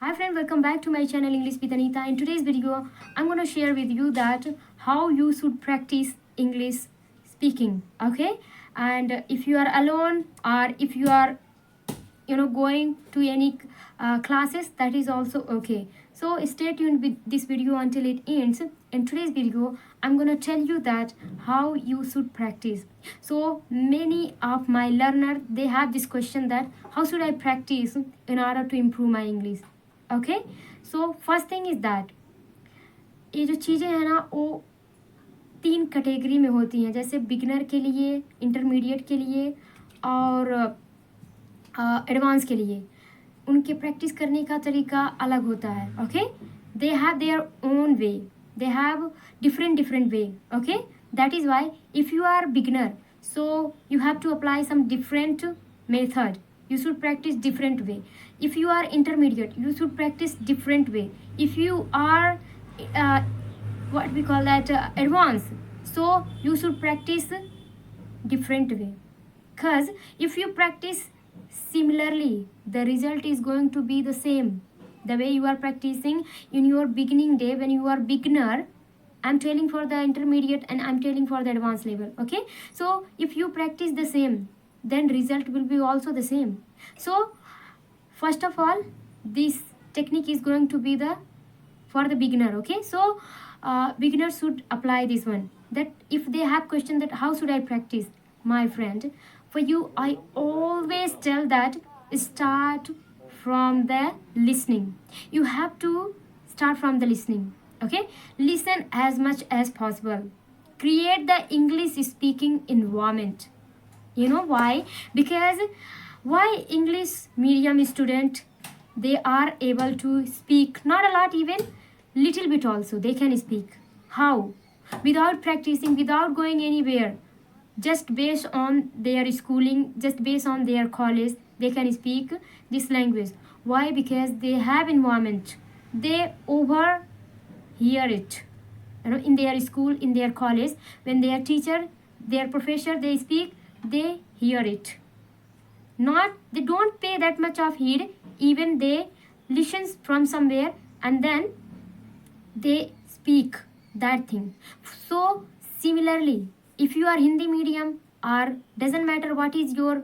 Hi friend, welcome back to my channel English with Anita. In today's video, I'm going to share with you that how you should practice English speaking. Okay, and if you are alone or if you are going to any classes, that is also okay. So stay tuned with this video until it ends. In today's video, I'm going to tell you that how you should practice. So many of my learners, they have this question that how should I practice in order to improve my English. Okay so first thing is that ये जो चीज़ें हैं ना वो तीन category में होती हैं, जैसे बिगनर के लिए, इंटरमीडिएट के लिए और एडवांस के लिए। उनके प्रैक्टिस करने का तरीका अलग होता है। Okay, they have their own way, they have different way. Okay, that is why if you are beginner, so you have to apply some different method. You should practice different way. If you are intermediate, you should practice different way. If you are what we call that advanced, so you should practice different way. Because if you practice similarly, the result is going to be the same. The way you are practicing in your beginning day when you are beginner, I'm telling for the intermediate and I'm telling for the advanced level. Okay, so if you practice the same, then result will be also the same. So first of all, this technique is going to be the for the beginner. Okay, so beginners should apply this one, that if they have question that how should I practice, my friend, for you I always tell that start from the listening. You have to start from the listening. Okay, listen as much as possible. Create the English speaking environment. You know why? Because why English medium student, they are able to speak not a lot, even little bit also they can speak. How? Without practicing, without going anywhere, just based on their schooling, just based on their college, they can speak this language. Why? Because they have environment, they over hear it, in their school, in their college, when their teacher, their professor, they speak, they hear it. Not, they don't pay that much of heed, even they listens from somewhere and then they speak that thing. So similarly, if you are Hindi medium, or doesn't matter what is your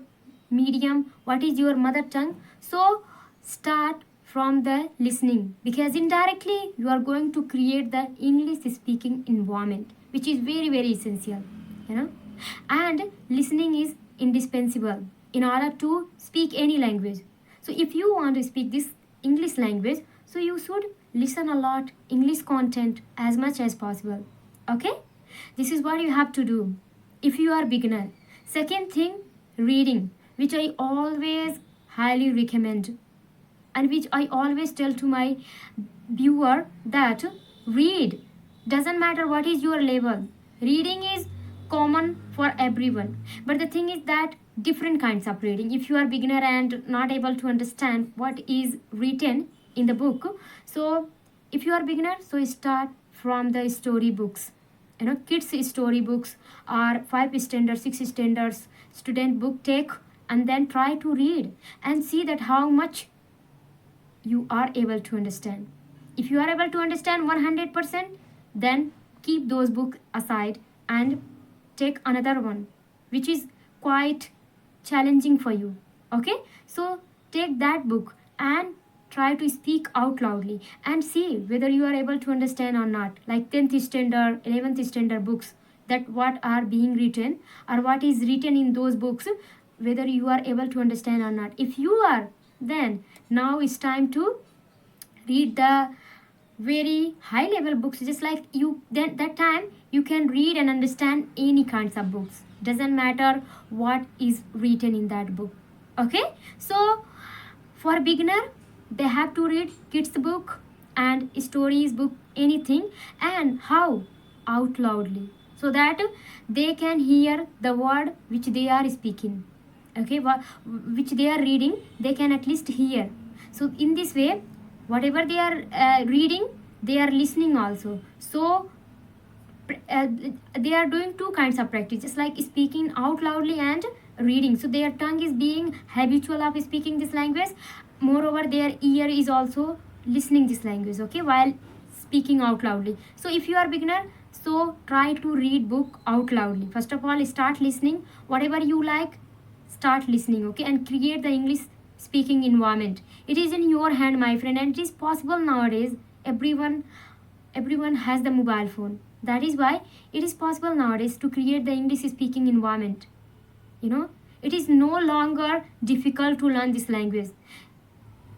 medium, what is your mother tongue, so start from the listening, because indirectly you are going to create the English speaking environment, which is very essential. And listening is indispensable in order to speak any language. So if you want to speak this English language, so you should listen a lot English content as much as possible. Okay, this is what you have to do if you are beginner. Second thing, reading, which I always highly recommend, and which I always tell to my viewer that read, doesn't matter what is your level, reading is common for everyone. But the thing is that different kinds of reading. If you are beginner and not able to understand what is written in the book, so if you are beginner, so start from the story books, kids story books, or 5 standard 6 standards student book, take and then try to read and see that how much you are able to understand. If you are able to understand 100%, then keep those books aside and take another one which is quite challenging for you. Okay, so take that book and try to speak out loudly and see whether you are able to understand or not, like 10th standard, 11th standard books, that what are being written or what is written in those books, whether you are able to understand or not. If you are, then now it's time to read the very high level books, just like you, then that time you can read and understand any kinds of books, doesn't matter what is written in that book. Okay, so for beginner, they have to read kids book and stories book, anything, and how? Out loudly, so that they can hear the word which they are speaking. Okay, which they are reading, they can at least hear. So in this way, whatever they are reading, they are listening also. So they are doing two kinds of practice, just like speaking out loudly and reading. So their tongue is being habitual of speaking this language, moreover their ear is also listening this language, okay, while speaking out loudly. So if you are beginner, so try to read book out loudly. First of all, start listening whatever you like, start listening, okay, and create the English speaking environment. It is in your hand, my friend, and it is possible nowadays. Everyone has the mobile phone. That is why it is possible nowadays to create the English speaking environment. You know, it is no longer difficult to learn this language.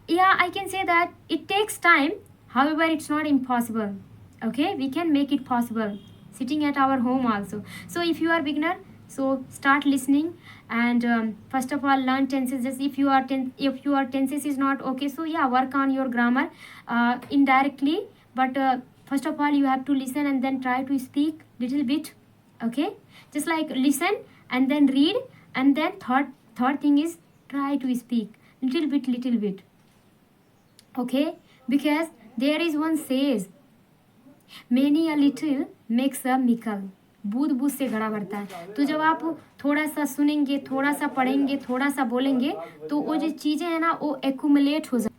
Yeah, I can say that it takes time, however it's not impossible. Okay, we can make it possible sitting at our home also. So if you are beginner, so start listening, and first of all learn tenses. Just if your tenses is not okay, so yeah, work on your grammar indirectly, but first of all you have to listen and then try to speak little bit, okay, just like listen and then read, and then third thing is try to speak little bit, okay, because there is one says many a little makes a mickle, बूंद बूंद से घड़ा भरता है. तो जब आप थोड़ा सा सुनेंगे, थोड़ा सा पढ़ेंगे, थोड़ा सा बोलेंगे, तो वो जो चीज़ें हैं ना वो एक्यूमुलेट हो जाए,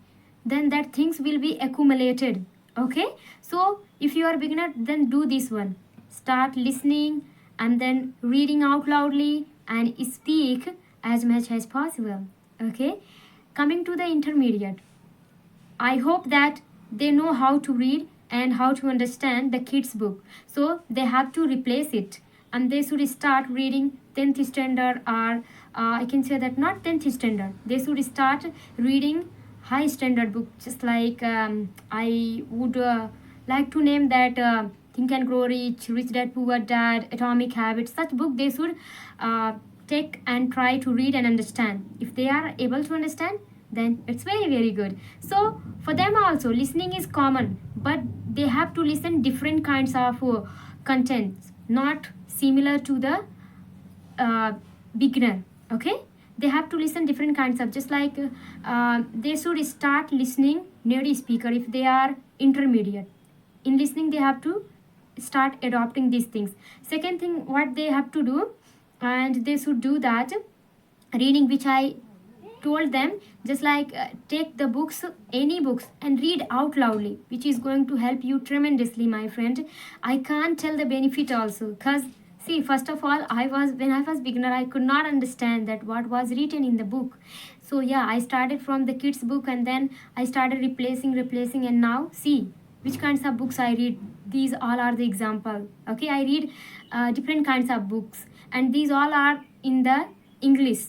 then that things will be accumulated, okay. So if you are beginner, then do this one, start listening and then reading out loudly and speak as much as possible, okay. Coming to the intermediate, I hope that they know how to read and how to understand the kids book, so they have to replace it, and they should start reading 10th standard, or I can say that not 10th standard, they should start reading high standard book, just like I would like to name that Think and Grow Rich, Rich Dad Poor Dad, Atomic Habits. Such book they should take and try to read and understand. If they are able to understand, then it's very good. So for them also listening is common, but they have to listen different kinds of contents, not similar to the beginner, okay. They have to listen different kinds of, just like they should start listening native speaker if they are intermediate. In listening they have to start adopting these things. Second thing what they have to do, and they should do that reading which I told them, just like take the books, any books, and read out loudly, which is going to help you tremendously, my friend. I can't tell the benefit also, because see, first of all, when I was beginner, I could not understand that what was written in the book. So yeah, I started from the kids book, and then I started replacing, and now see which kinds of books I read. These all are the example, okay. I read different kinds of books, and these all are in the English,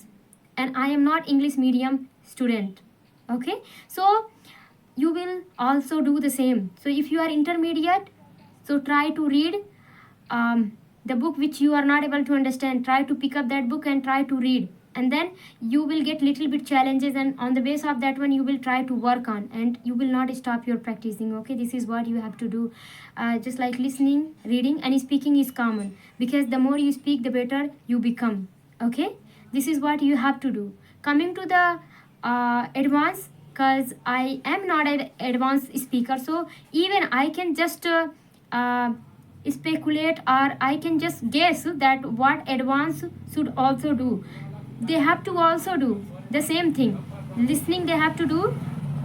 and I am not English medium student, okay. So you will also do the same. So if you are intermediate, so try to read the book which you are not able to understand, try to pick up that book and try to read, and then you will get little bit challenges, and on the base of that one you will try to work on, and you will not stop your practicing, okay. This is what you have to do. Just like listening, reading and speaking is common, because the more you speak the better you become, okay. This is what you have to do. Coming to the advanced, because I am not an advanced speaker, so even I can just speculate, or I can just guess that what advanced should also do. They have to also do the same thing. Listening they have to do,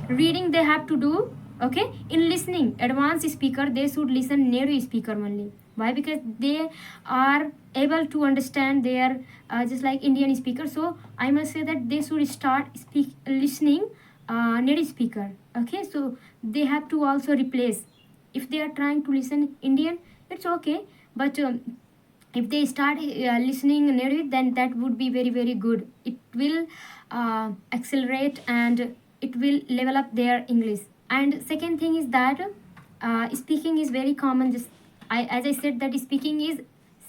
reading they have to do, okay. In listening, advanced speaker they should listen native speaker only. Why? Because they are able to understand their just like Indian speaker. So I must say that they should start listening native speaker, okay. So they have to also replace. If they are trying to listen Indian, it's okay, but if they start listening native, then that would be very good. It will accelerate, and it will level up their English. And second thing is that speaking is very common. Just as I said, that speaking is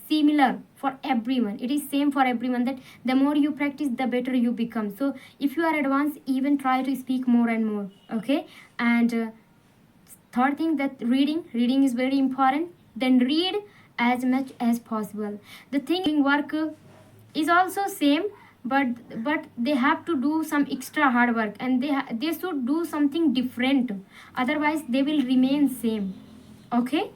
similar for everyone. It is same for everyone, that the more you practice the better you become. So if you are advanced, even try to speak more and more, okay. And third thing, that reading is very important. Then read as much as possible. The thing work is also same, but they have to do some extra hard work, and they should do something different, otherwise they will remain same, okay.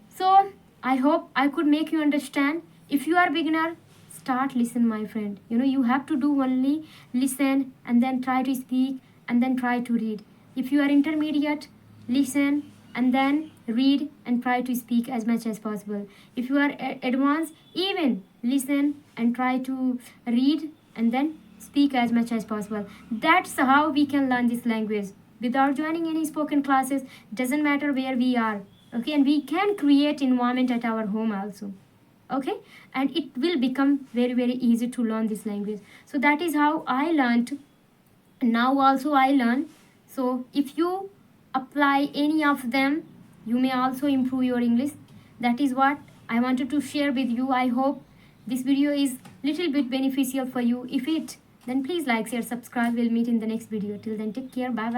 So I hope I could make you understand. If you are beginner, start listen, my friend. You have to do only listen and then try to speak and then try to read. If you are intermediate, listen and then read and try to speak as much as possible. If you are advanced, even listen and try to read and then speak as much as possible. That's how we can learn this language without joining any spoken classes. Doesn't matter where we are, okay? And we can create environment at our home also, okay? And it will become very very easy to learn this language. So that is how I learned. Now also I learn. So if you apply any of them, you may also improve your English. That is what I wanted to share with you. I hope this video is little bit beneficial for you. If it, then please like, share, subscribe. We'll meet in the next video. Till then, take care. Bye bye.